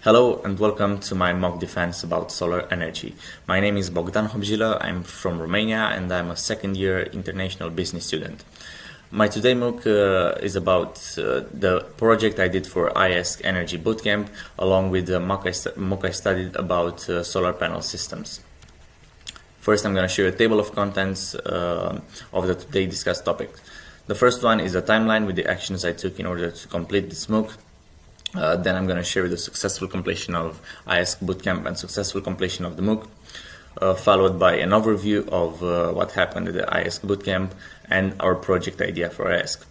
Hello and welcome to my mock defense about solar energy. My name is Bogdan Hobjila, I'm from Romania and I'm a second year international business student. My today MOOC is about the project I did for YESC Energy Boot Camp along with the MOOC I studied about solar panel systems. First I'm going to share a table of contents of the today discussed topic. The first one is a timeline with the actions I took in order to complete this MOOC. Then I'm going to share the successful completion of YESC Bootcamp and successful completion of the MOOC, followed by an overview of what happened at the YESC Bootcamp and our project idea for YESC.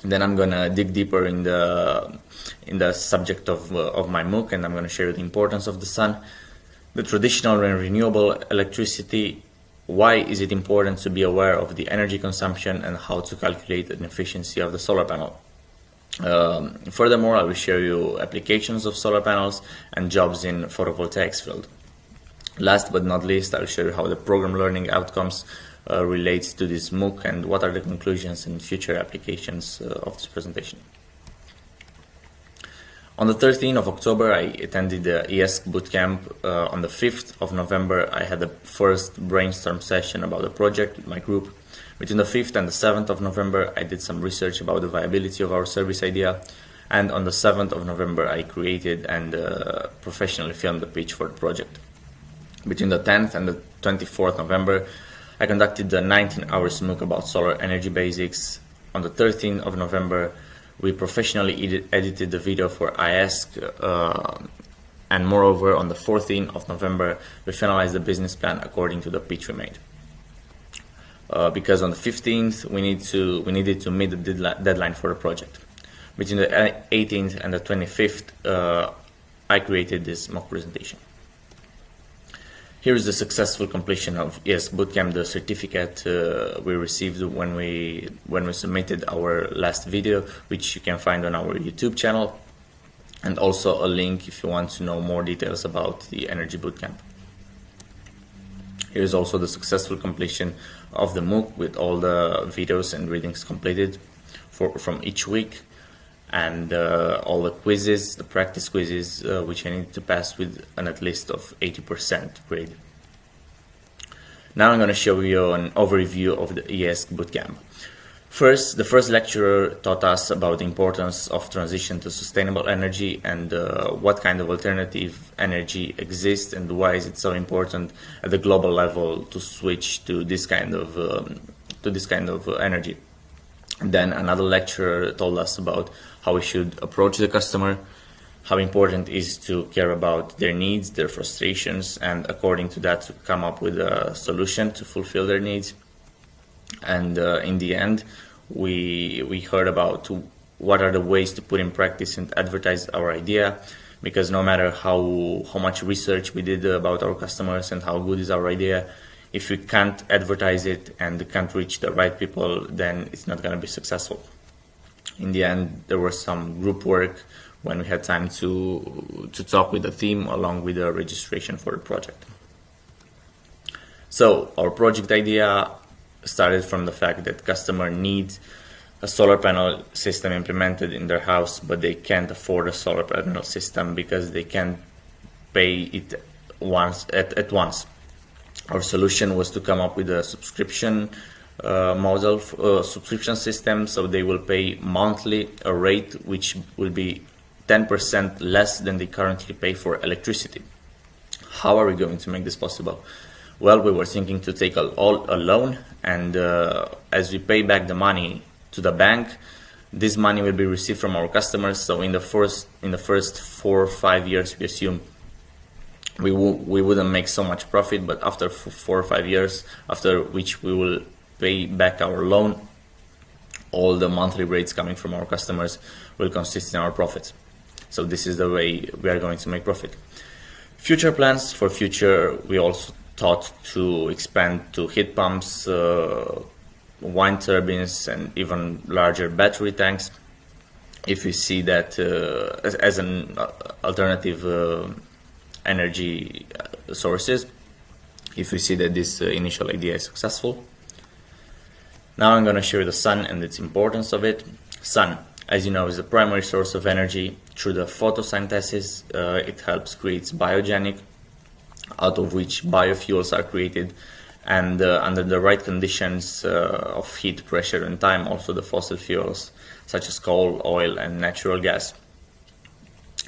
Then I'm going to dig deeper in the subject of my MOOC, and I'm going to share the importance of the sun, the traditional and renewable electricity, why is it important to be aware of the energy consumption, and how to calculate the efficiency of the solar panel. Furthermore, I will show you applications of solar panels and jobs in photovoltaics field. Last but not least, I will show you how the program learning outcomes relates to this MOOC and what are the conclusions and future applications of this presentation. On the 13th of October, I attended the YESC Boot Camp. On the 5th of November, I had the first brainstorm session about the project with my group. Between the 5th and the 7th of November, I did some research about the viability of our service idea, and on the 7th of November, I created and professionally filmed the pitch for the project. Between the 10th and the 24th November, I conducted the 19 hours MOOC about solar energy basics. On the 13th of November, we professionally edited the video for YESC, and moreover, on the 14th of November, we finalized the business plan according to the pitch we made. Because on the 15th we needed to meet the deadline for the project. Between the 18th and the 25th, I created this mock presentation. Here is the successful completion of YESC Bootcamp, the certificate we received when we submitted our last video, which you can find on our YouTube channel, and also a link if you want to know more details about the Energy Bootcamp. Here is also the successful completion of the MOOC with all the videos and readings completed from each week, and all the quizzes, the practice quizzes, which I need to pass with an at least of 80% grade. Now I'm going to show you an overview of the YESC Bootcamp. First, the first lecturer taught us about the importance of transition to sustainable energy and what kind of alternative energy exists and why is it so important at the global level to switch to this kind of energy. Then another lecturer told us about how we should approach the customer, how important it is to care about their needs, their frustrations, and according to that to come up with a solution to fulfill their needs. And in the end, we heard about what are the ways to put in practice and advertise our idea, because no matter how much research we did about our customers and how good is our idea, if we can't advertise it and can't reach the right people, then it's not going to be successful. In the end, there was some group work when we had time to talk with the team along with the registration for the project. So our project idea started from the fact that customer needs a solar panel system implemented in their house, but they can't afford a solar panel system because they can't pay it at once. Our solution was to come up with a subscription model, subscription system, so they will pay monthly a rate which will be 10% less than they currently pay for electricity. How are we going to make this possible? Well, we were thinking to take a loan, and as we pay back the money to the bank, this money will be received from our customers. So in the first 4 or 5 years, we assume we wouldn't make so much profit, but after 4 or 5 years, after which we will pay back our loan, all the monthly rates coming from our customers will consist in our profits. So this is the way we are going to make profit. Future plans for future, we also thought to expand to heat pumps, wind turbines, and even larger battery tanks. If we see that as an alternative energy sources, if we see that this initial idea is successful. Now I'm going to share the sun and its importance of it. Sun. as you know, is the primary source of energy. Through the photosynthesis, it helps create biogenic, out of which biofuels are created, and under the right conditions of heat, pressure and time, also the fossil fuels such as coal, oil and natural gas.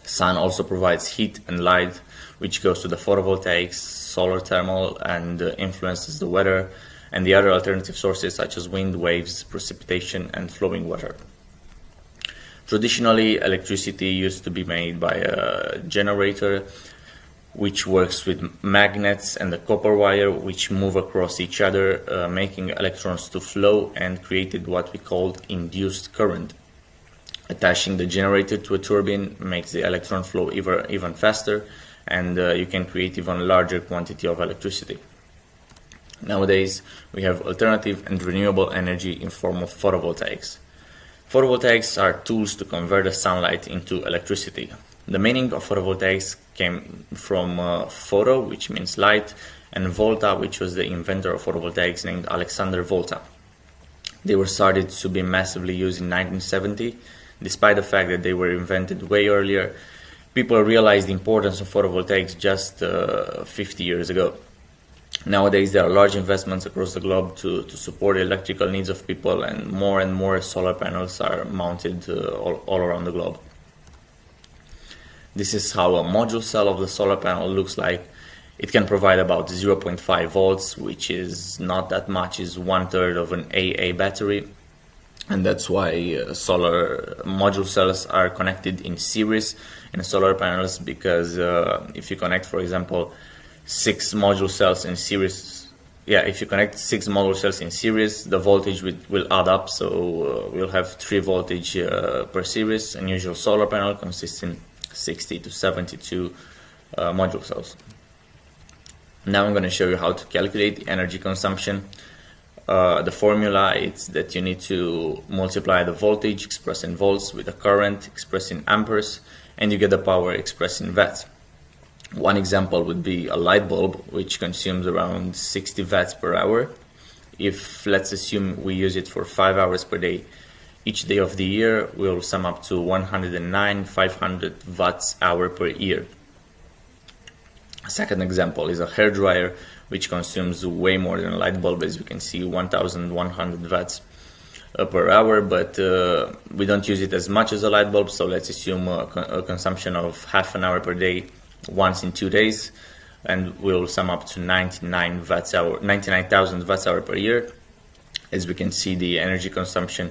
Sun also provides heat and light, which goes to the photovoltaics, solar thermal, and influences the weather and the other alternative sources such as wind, waves, precipitation and flowing water. Traditionally, electricity used to be made by a generator, which works with magnets and the copper wire, which move across each other, making electrons to flow, and created what we called induced current. Attaching the generator to a turbine makes the electron flow even faster, and you can create even larger quantity of electricity. Nowadays, we have alternative and renewable energy in form of photovoltaics. Photovoltaics are tools to convert the sunlight into electricity. The meaning of photovoltaics came from photo, which means light, and volta, which was the inventor of photovoltaics named Alexander Volta. They were started to be massively used in 1970. Despite the fact that they were invented way earlier, people realized the importance of photovoltaics just 50 years ago. Nowadays, there are large investments across the globe to support the electrical needs of people, and more solar panels are mounted all around the globe. This is how a module cell of the solar panel looks like. It can provide about 0.5 volts, which is not that much, is 1/3 of an AA battery. And that's why solar module cells are connected in series in solar panels, because if you connect, for example, six module cells in series, if you connect 6 module cells in series, the voltage will add up, so we'll have 3 voltage per series. An usual solar panel consists in 60 to 72 module cells. Now I'm going to show you how to calculate the energy consumption. The formula is that you need to multiply the voltage expressed in volts with the current expressed in amperes, and you get the power expressed in watts. One example would be a light bulb, which consumes around 60 watts per hour. If, let's assume, we use it for 5 hours per day, each day of the year will sum up to 109,500 watts hour per year. A second example is a hairdryer, which consumes way more than a light bulb, as you can see, 1,100 watts per hour, but we don't use it as much as a light bulb, so let's assume a consumption of half an hour per day once in 2 days, and will sum up to 99,000 watts hour per year. As we can see, the energy consumption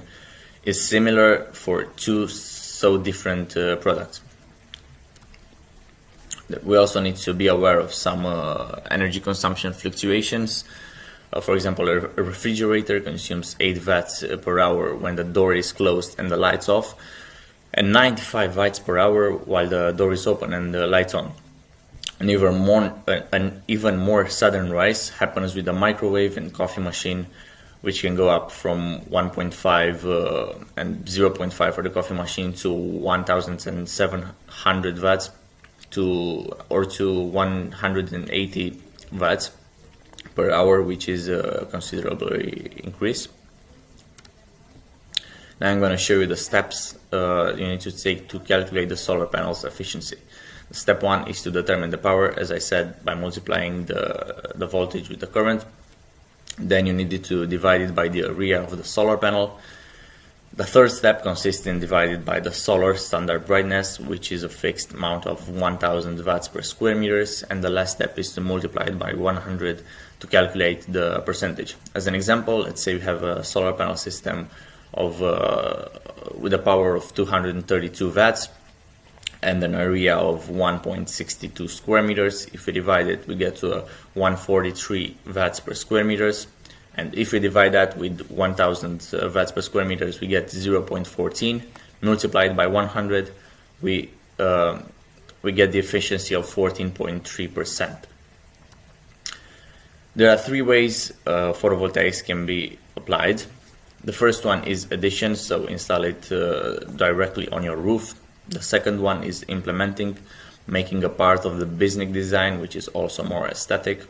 is similar for two so different products. We also need to be aware of some energy consumption fluctuations. For example, a refrigerator consumes 8 watts per hour when the door is closed and the lights off, and 95 watts per hour while the door is open and the lights on. An even more sudden rise happens with the microwave and coffee machine, which can go up from 1.5 and 0.5 for the coffee machine to 1,700 watts to 180 watts per hour, which is a considerable increase. Now I'm going to show you the steps you need to take to calculate the solar panel's efficiency. Step 1 is to determine the power, as I said, by multiplying the voltage with the current. Then you need to divide it by the area of the solar panel. The third step consists in divided by the solar standard brightness, which is a fixed amount of 1000 watts per square meters, and the last step is to multiply it by 100 to calculate the percentage. As an example, let's say we have a solar panel system of with a power of 232 watts and an area of 1.62 square meters. If we divide it, we get to 143 watts per square meters. And if we divide that with 1000 watts per square meters, we get 0.14. Multiplied by 100, we get the efficiency of 14.3%. There are 3 ways photovoltaics can be applied. The first one is addition, so install it directly on your roof. The second one is implementing, making a part of the business design, which is also more aesthetic.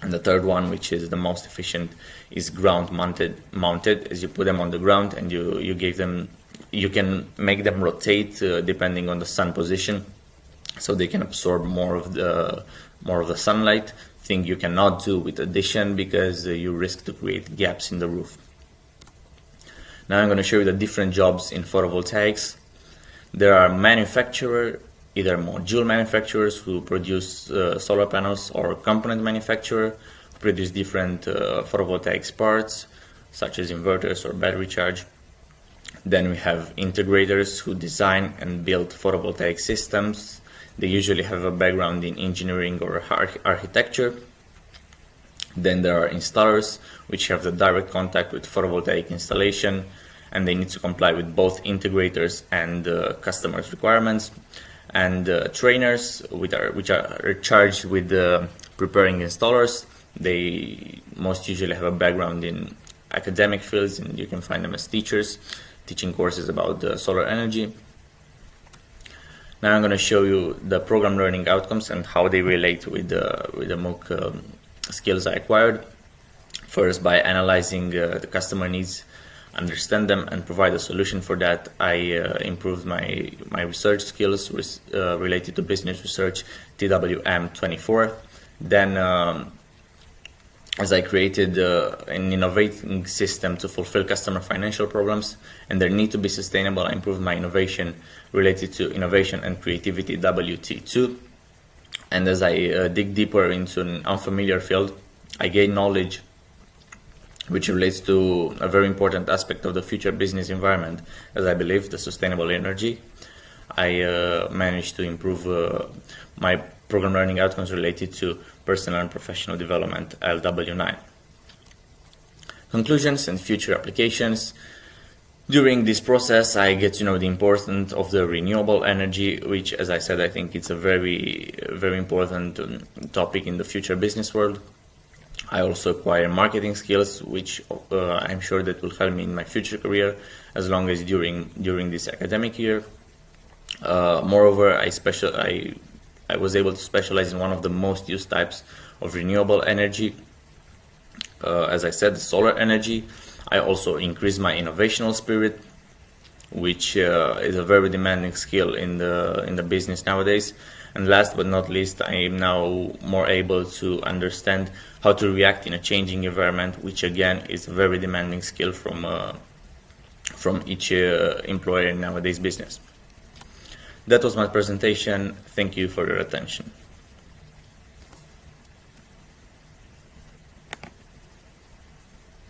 And the third one, which is the most efficient, is ground mounted, as you put them on the ground and you give them you can make them rotate depending on the sun position, so they can absorb more of the sunlight. Thing you cannot do with addition because you risk to create gaps in the roof. Now I'm going to show you the different jobs in photovoltaics. There are manufacturers, either module manufacturers who produce solar panels, or component manufacturer who produce different photovoltaics parts such as inverters or battery charge. Then we have integrators who design and build photovoltaic systems. They usually have a background in engineering or architecture. Then there are installers, which have the direct contact with photovoltaic installation, and they need to comply with both integrators and customers' requirements. And trainers, which are charged with preparing installers. They most usually have a background in academic fields, and you can find them as teachers, teaching courses about solar energy. Now I'm going to show you the program learning outcomes and how they relate with the MOOC skills I acquired. First, by analyzing the customer needs, understand them, and provide a solution for that, I improved my research skills related to business research, TWM 24. Then, as I created an innovating system to fulfill customer financial problems and their need to be sustainable, I improved my innovation related to innovation and creativity, WT2. And as I dig deeper into an unfamiliar field, I gain knowledge which relates to a very important aspect of the future business environment, as I believe the sustainable energy. I managed to improve my program learning outcomes related to personal and professional development, LW9. Conclusions and future applications. During this process, I get to know the importance of the renewable energy, which, as I said, I think it's a very, very important topic in the future business world. I also acquire marketing skills, which I'm sure that will help me in my future career, as long as during this academic year. Moreover, I was able to specialize in one of the most used types of renewable energy. As I said, the solar energy. I also increased my innovational spirit, which is a very demanding skill in the business nowadays. And last but not least, I am now more able to understand how to react in a changing environment, which again is a very demanding skill from each employer in nowadays business. That was my presentation. Thank you for your attention.